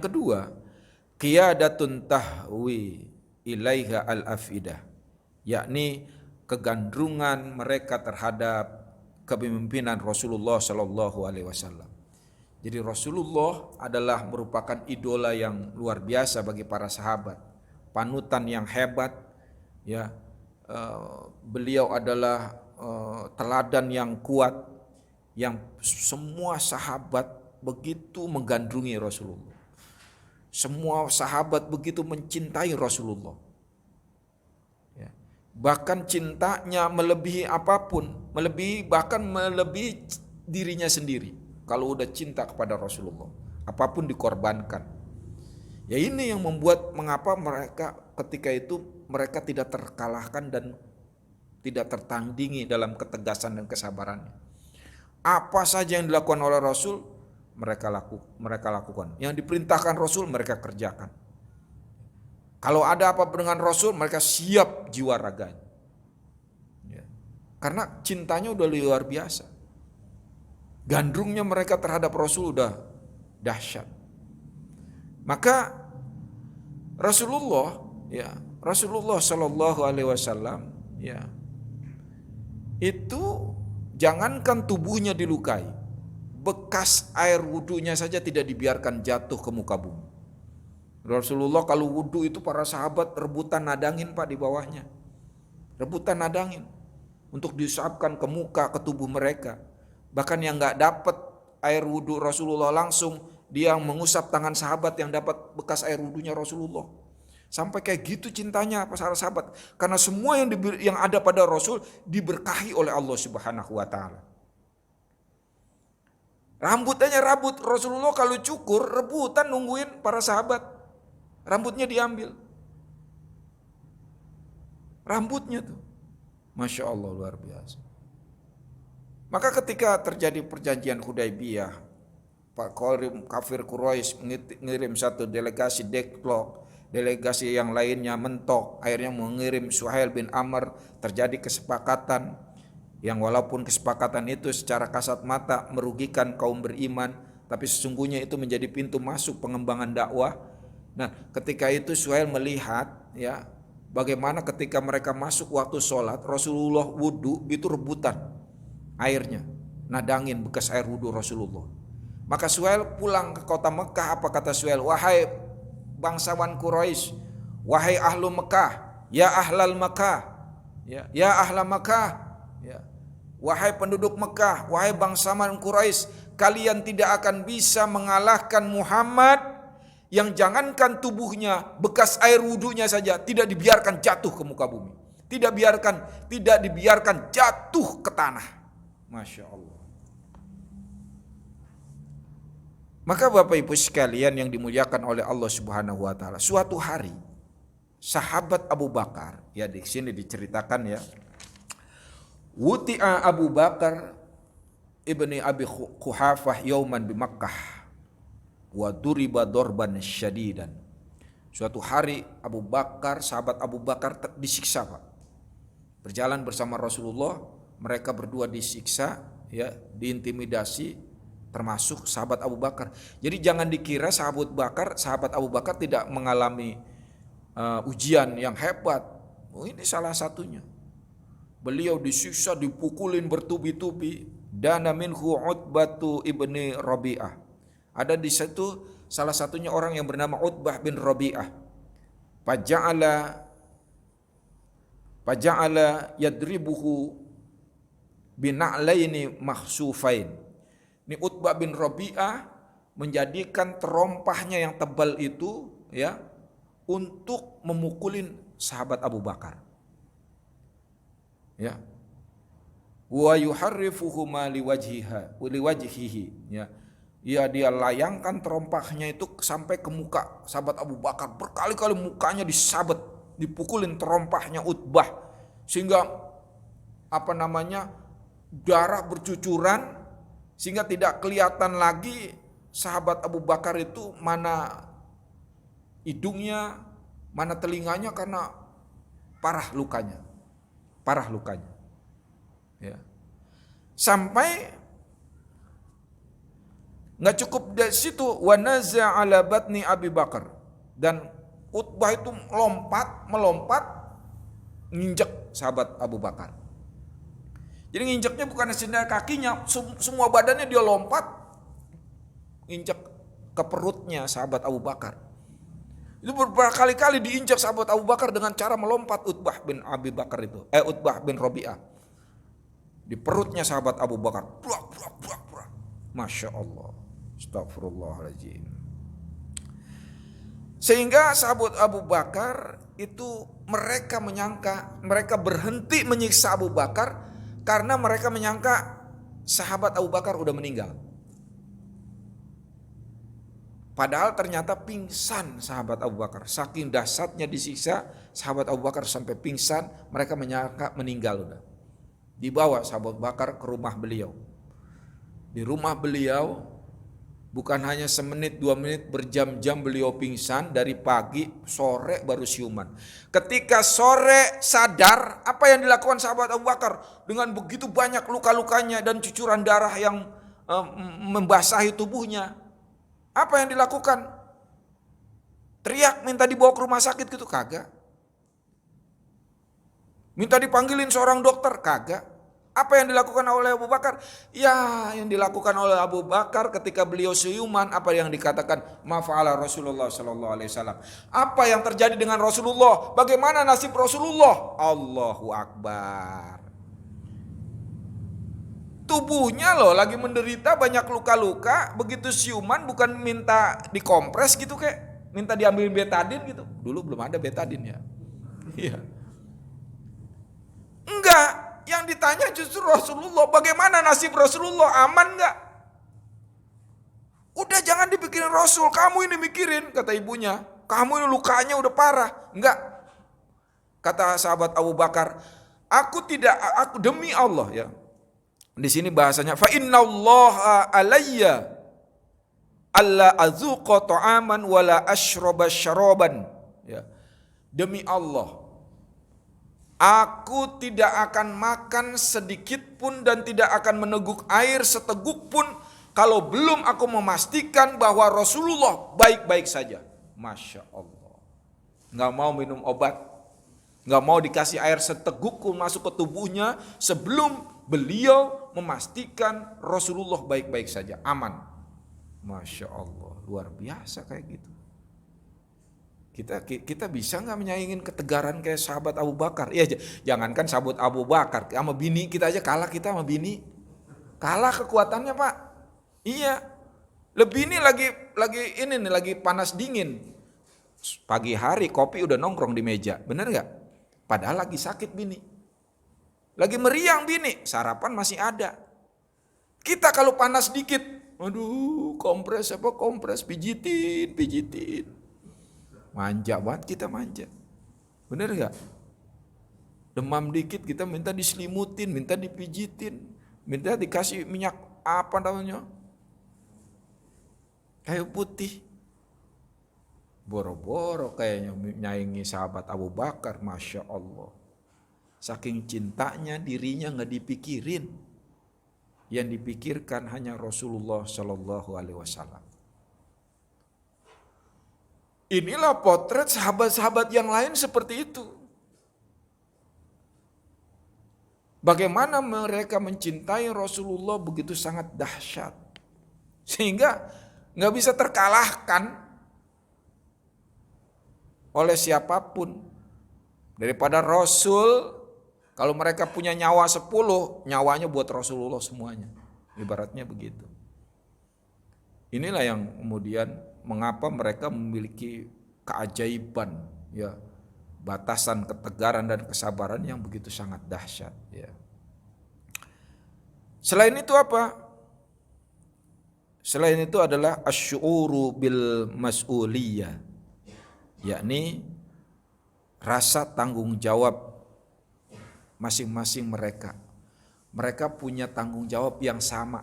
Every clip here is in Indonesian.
Yang kedua, qiyadatun tahwi ilaiha al-afidah, yakni kegandrungan mereka terhadap kepemimpinan Rasulullah Shallallahu Alaihi Wasallam. Jadi Rasulullah adalah merupakan idola yang luar biasa bagi para sahabat, panutan yang hebat, ya. Beliau adalah teladan yang kuat, yang semua sahabat begitu menggandrungi Rasulullah. Semua sahabat begitu mencintai Rasulullah. Ya. Bahkan cintanya melebihi apapun, bahkan melebihi dirinya sendiri. Kalau udah cinta kepada Rasulullah, apapun dikorbankan. Ya ini yang membuat mengapa mereka ketika itu mereka tidak terkalahkan dan tidak tertandingi dalam ketegasan dan kesabarannya. Apa saja yang dilakukan oleh Rasul mereka lakukan. Yang diperintahkan Rasul mereka kerjakan. Kalau ada apa dengan Rasul mereka siap jiwa raganya. Ya. Karena cintanya udah luar biasa. Gandrungnya mereka terhadap Rasul udah dahsyat. Maka Rasulullah Shallallahu Alaihi Wasallam, ya, itu jangankan tubuhnya dilukai, bekas air wudunya saja tidak dibiarkan jatuh ke muka bumi. Rasulullah kalau wudu itu para sahabat rebutan nadangin Pak di bawahnya, rebutan nadangin untuk diusapkan ke muka, ke tubuh mereka. Bahkan yang nggak dapat air wudhu Rasulullah langsung dia mengusap tangan sahabat yang dapat bekas air wudhunya Rasulullah. Sampai kayak gitu cintanya para sahabat. Karena semua yang ada pada Rasul diberkahi oleh Allah Subhanahu wa taala. Rambut Rasulullah kalau cukur rebutan nungguin para sahabat. Rambutnya diambil. Rambutnya tuh. Masya Allah luar biasa. Maka ketika terjadi perjanjian Hudaybiyah, Pak kafir Quraisy mengirim satu delegasi deadlock, delegasi yang lainnya mentok, akhirnya mengirim Suhail bin Amr, terjadi kesepakatan yang walaupun kesepakatan itu secara kasat mata merugikan kaum beriman, tapi sesungguhnya itu menjadi pintu masuk pengembangan dakwah. Nah, ketika itu Suhail melihat, ya, bagaimana ketika mereka masuk waktu sholat, Rasulullah wudhu itu rebutan airnya, nadangin bekas air wudhu Rasulullah. Maka Suhail pulang ke kota Mekah. Apa kata Suhail? Wahai bangsawan Quraisy, wahai ahlu Mekah, ya ahlal Mekah, ya ahla Mekah, ya, wahai penduduk Mekah, wahai bangsawan Quraisy, kalian tidak akan bisa mengalahkan Muhammad yang jangankan tubuhnya, bekas air wudhunya saja tidak dibiarkan jatuh ke muka bumi, tidak dibiarkan jatuh ke tanah. Masya Allah. Maka Bapak Ibu sekalian yang dimuliakan oleh Allah Subhanahu wa taala, suatu hari sahabat Abu Bakar, ya di sini diceritakan, ya, wuti'a Abu Bakar ibni Abi Quhafah yauman bi Makkah wa duriba dorban syadidan. Suatu hari sahabat Abu Bakar disiksa, Pak. Berjalan bersama Rasulullah, mereka berdua disiksa, ya, diintimidasi, termasuk sahabat Abu Bakar. Jadi jangan dikira sahabat Abu Bakar tidak mengalami ujian yang hebat. Oh, ini salah satunya. Beliau disiksa, dipukulin bertubi-tubi. Dana minhu Utbatu ibni Rabi'ah. Ada di situ salah satunya orang yang bernama Utbah bin Rabi'ah. Faja'ala yadribuhu bina'laini mahsufain. Ini Utbah bin Rabi'ah menjadikan terompahnya yang tebal itu, ya, untuk memukulin sahabat Abu Bakar. Ya. Wa yuharrifuhuma liwajhihi, ya. Dia layangkan terompahnya itu sampai ke muka sahabat Abu Bakar. Berkali-kali mukanya disabet, dipukulin terompahnya Utbah sehingga darah bercucuran, sehingga tidak kelihatan lagi sahabat Abu Bakar itu mana hidungnya, mana telinganya, karena parah lukanya. Ya. Sampai Nggak cukup dari situ, wa naza' ala batni Abi Bakar, dan Utbah itu melompat nginjek sahabat Abu Bakar. Jadi nginjeknya bukan hanya kakinya, semua badannya dia lompat nginjek ke perutnya sahabat Abu Bakar. Itu berkali-kali diinjak sahabat Abu Bakar dengan cara melompat Utbah bin Abi Bakar itu. Utbah bin Rabi'ah. Di perutnya sahabat Abu Bakar. Masya Allah. Astagfirullahaladzim. Sehingga sahabat Abu Bakar itu mereka berhenti menyiksa Abu Bakar karena mereka menyangka sahabat Abu Bakar udah meninggal. Padahal ternyata pingsan sahabat Abu Bakar. Saking dahsyatnya disiksa, sahabat Abu Bakar sampai pingsan, mereka menyangka meninggal udah. Dibawa sahabat Abu Bakar ke rumah beliau. Di rumah beliau bukan hanya semenit 2 menit, berjam-jam beliau pingsan, dari pagi sore baru siuman. Ketika sore sadar, apa yang dilakukan sahabat Abu Bakar dengan begitu banyak luka-lukanya dan cucuran darah yang membasahi tubuhnya? Apa yang dilakukan? Teriak minta dibawa ke rumah sakit gitu? Kagak. Minta dipanggilin seorang dokter? Kagak. Apa yang dilakukan oleh Abu Bakar? Ya, yang dilakukan oleh Abu Bakar ketika beliau siuman, apa yang dikatakan mafa'ala Rasulullah sallallahu alaihi wasallam. Apa yang terjadi dengan Rasulullah? Bagaimana nasib Rasulullah? Allahu Akbar. Tubuhnya loh lagi menderita banyak luka-luka, begitu siuman bukan minta dikompres gitu, kayak minta diambil betadin gitu. Dulu belum ada betadin ya. Iya. Enggak, yang ditanya justru Rasulullah, bagaimana nasib Rasulullah, aman enggak? Udah jangan dipikirin Rasul, kamu ini mikirin, kata ibunya. Kamu ini lukanya udah parah. Enggak. Kata sahabat Abu Bakar, aku demi Allah ya. Di sini bahasanya fa innallaha alayya alla azuqa ta'aman wala ashraba syaraban. Ya. Demi Allah, aku tidak akan makan sedikit pun dan tidak akan meneguk air seteguk pun kalau belum aku memastikan bahwa Rasulullah baik-baik saja. Masya Allah. Nggak mau minum obat, nggak mau dikasih air seteguk pun masuk ke tubuhnya sebelum beliau memastikan Rasulullah baik-baik saja, aman. Masya Allah, luar biasa kayak gitu. Kita bisa nggak menyaingin ketegaran kayak sahabat Abu Bakar? Ya, jangankan sahabat Abu Bakar, sama bini kita aja kalah, kita sama bini kalah kekuatannya Pak. Iya, lebih ini lagi panas dingin. Pagi hari kopi udah nongkrong di meja, bener nggak? Padahal lagi sakit bini. Lagi meriang bini, sarapan masih ada. Kita kalau panas dikit, aduh kompres, pijitin. Manja banget kita, manja. Bener gak? Demam dikit kita minta diselimutin, minta dipijitin, minta dikasih minyak apa namanya? Kayu putih. Boro-boro kayaknya nyaingi sahabat Abu Bakar, Masya Allah. Saking cintanya dirinya nggak dipikirin, yang dipikirkan hanya Rasulullah Shallallahu Alaihi Wasallam. Inilah potret sahabat-sahabat yang lain seperti itu. Bagaimana mereka mencintai Rasulullah begitu sangat dahsyat, sehingga nggak bisa terkalahkan oleh siapapun. Daripada Rasul, kalau mereka punya nyawa 10, nyawanya buat Rasulullah semuanya. Ibaratnya begitu. Inilah yang kemudian mengapa mereka memiliki keajaiban, ya, batasan ketegaran dan kesabaran yang begitu sangat dahsyat. Ya. Selain itu apa? Selain itu adalah asy'uru bil mas'uliyah, yakni rasa tanggung jawab masing-masing mereka. Mereka punya tanggung jawab yang sama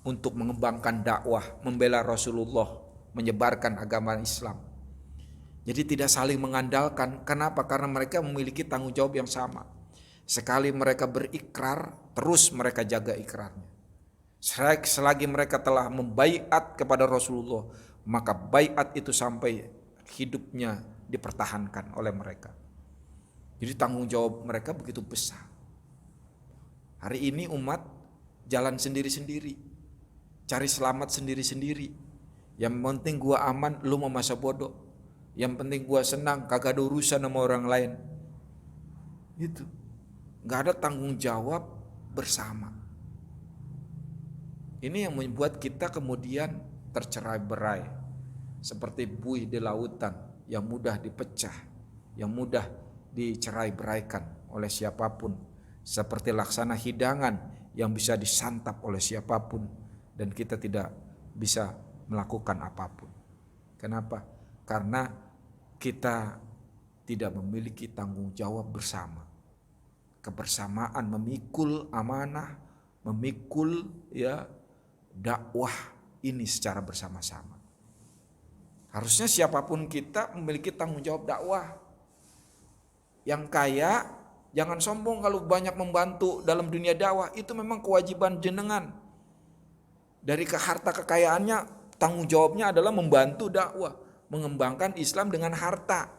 untuk mengembangkan dakwah, membela Rasulullah, menyebarkan agama Islam. Jadi tidak saling mengandalkan. Kenapa? Karena mereka memiliki tanggung jawab yang sama. Sekali mereka berikrar, terus mereka jaga ikrarnya. Selagi mereka telah membaiat kepada Rasulullah, maka baiat itu sampai hidupnya dipertahankan oleh mereka. Jadi tanggung jawab mereka begitu besar. Hari ini umat jalan sendiri-sendiri, cari selamat sendiri-sendiri. Yang penting gua aman, lu mau masa bodoh. Yang penting gua senang, kagak ada urusan sama orang lain. Gitu. Gak ada tanggung jawab bersama. Ini yang membuat kita kemudian tercerai-berai. Seperti buih di lautan yang mudah dipecah, yang mudah dicerai-beraikan oleh siapapun. Seperti laksana hidangan yang bisa disantap oleh siapapun dan kita tidak bisa melakukan apapun. Kenapa? Karena kita tidak memiliki tanggung jawab bersama. Kebersamaan memikul amanah, memikul dakwah ini secara bersama-sama. Harusnya siapapun kita memiliki tanggung jawab dakwah. Yang kaya jangan sombong kalau banyak membantu dalam dunia dakwah, itu memang kewajiban jenengan. Dari harta kekayaannya, tanggung jawabnya adalah membantu dakwah, mengembangkan Islam dengan harta.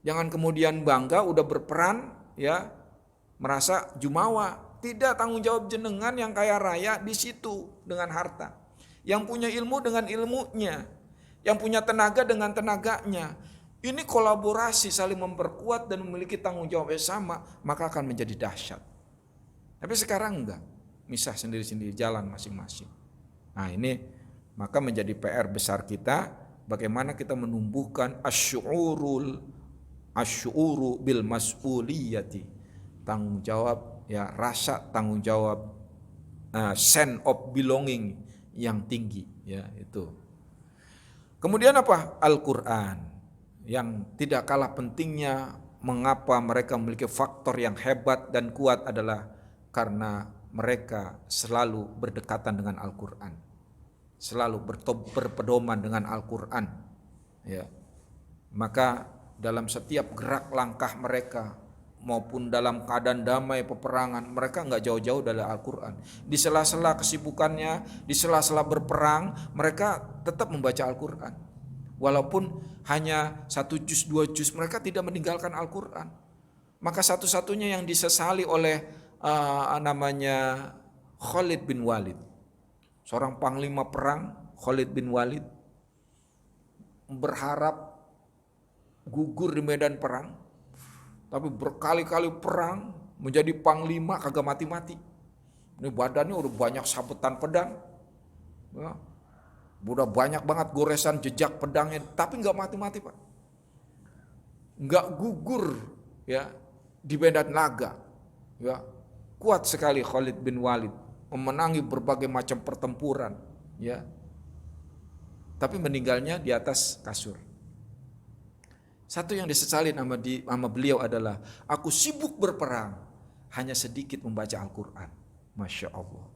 Jangan kemudian bangga udah berperan merasa jumawa. Tidak, tanggung jawab jenengan yang kaya raya di situ dengan harta. Yang punya ilmu dengan ilmunya, yang punya tenaga dengan tenaganya. Ini kolaborasi saling memperkuat dan memiliki tanggung jawab yang sama, maka akan menjadi dahsyat. Tapi sekarang enggak, misah sendiri-sendiri jalan masing-masing. Nah ini maka menjadi PR besar kita, bagaimana kita menumbuhkan asy'uru bil mas'uliyati, tanggung jawab, rasa tanggung jawab, sense of belonging yang tinggi, itu. Kemudian apa? Al-Quran yang tidak kalah pentingnya. Mengapa mereka memiliki faktor yang hebat dan kuat adalah karena mereka selalu berdekatan dengan Al-Quran, selalu berpedoman dengan Al-Quran. Maka dalam setiap gerak langkah mereka maupun dalam keadaan damai peperangan, mereka enggak jauh-jauh dari Al-Quran. Di sela-sela kesibukannya, di sela-sela berperang, mereka tetap membaca Al-Quran. Walaupun hanya 1 juz, 2 juz, mereka tidak meninggalkan Al-Quran. Maka satu-satunya yang disesali oleh namanya Khalid bin Walid, seorang panglima perang, Khalid bin Walid, berharap gugur di medan perang, tapi berkali-kali perang menjadi panglima kagak mati-mati. Ini badannya udah banyak sabetan pedang, udah banyak banget goresan jejak pedangnya, tapi nggak mati-mati Pak, nggak gugur di medan laga. Kuat sekali Khalid bin Walid, memenangi berbagai macam pertempuran, tapi meninggalnya di atas kasur. Satu yang disesali sama beliau adalah, aku sibuk berperang, hanya sedikit membaca Al-Quran. Masya Allah.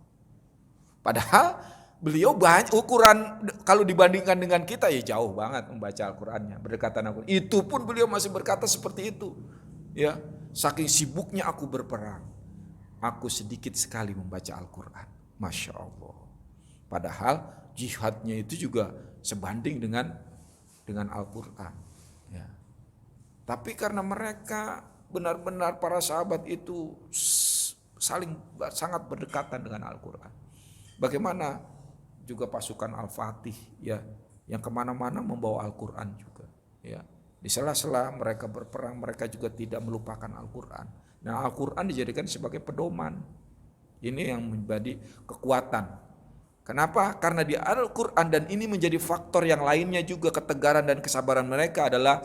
Padahal beliau banyak ukuran, kalau dibandingkan dengan kita jauh banget membaca Al-Qurannya, berdekatan Al-Quran. Itu pun beliau masih berkata seperti itu. Saking sibuknya aku berperang, aku sedikit sekali membaca Al-Quran. Masya Allah. Padahal jihadnya itu juga sebanding dengan Al-Quran. Tapi karena mereka benar-benar para sahabat itu sangat berdekatan dengan Al-Quran. Bagaimana juga pasukan Al-Fatih yang kemana-mana membawa Al-Quran juga. Di sela-sela mereka berperang, mereka juga tidak melupakan Al-Quran. Nah, Al-Quran dijadikan sebagai pedoman. Ini yang menjadi kekuatan. Kenapa? Karena di Al-Quran, dan ini menjadi faktor yang lainnya juga, ketegaran dan kesabaran mereka adalah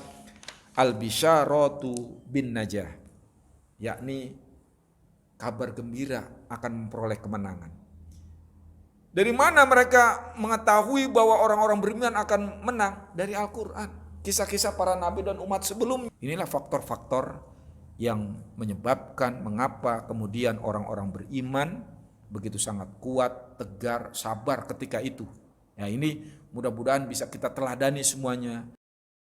al-bisyaratu bin najah, yakni kabar gembira akan memperoleh kemenangan. Dari mana mereka mengetahui bahwa orang-orang beriman akan menang? Dari Al-Quran, kisah-kisah para nabi dan umat sebelumnya. Inilah faktor-faktor yang menyebabkan mengapa kemudian orang-orang beriman begitu sangat kuat, tegar, sabar ketika itu. Ini mudah-mudahan bisa kita teladani semuanya.